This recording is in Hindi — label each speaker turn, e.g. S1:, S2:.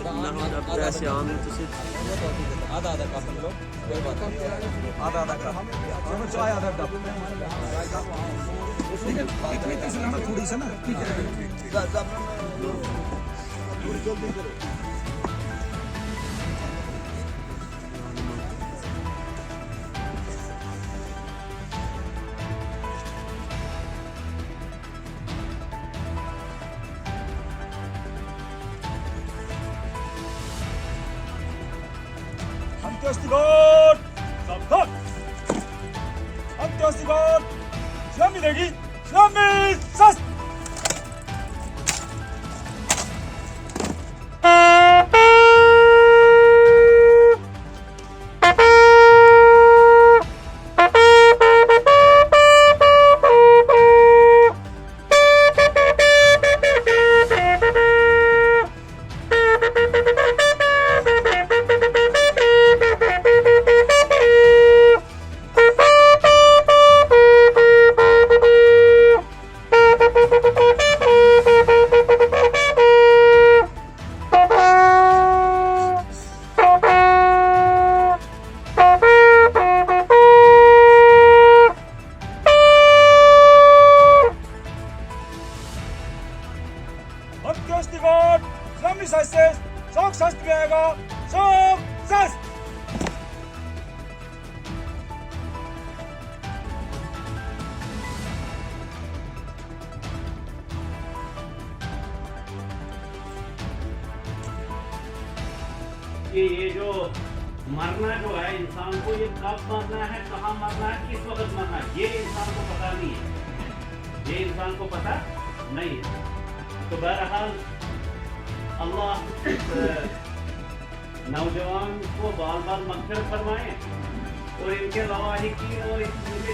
S1: नहमद अब्दास आमिर तुसी
S2: आधा आधा कप लो, कोई बात नहीं, आधा आधा कप चलो चाय आधा कप थोड़ी सा ना ठीक है जल्दी करो Antiastigard! Sabtat! Antiastigard! Slammi degi! Slammi! Sas! Antiastigard! Slammi sasses! Sok sast gayega! Sok sast!
S3: ये जो मरना जो है इंसान को, ये कब मरना है, कहाँ मरना है, किस वक्त मरना है, ये इंसान को पता नहीं है, ये इंसान को पता नहीं है। तो बहरहाल अल्लाह नौजवान को बार बार मग़फ़िरत फरमाए और इनके लवाहिकीन और इनके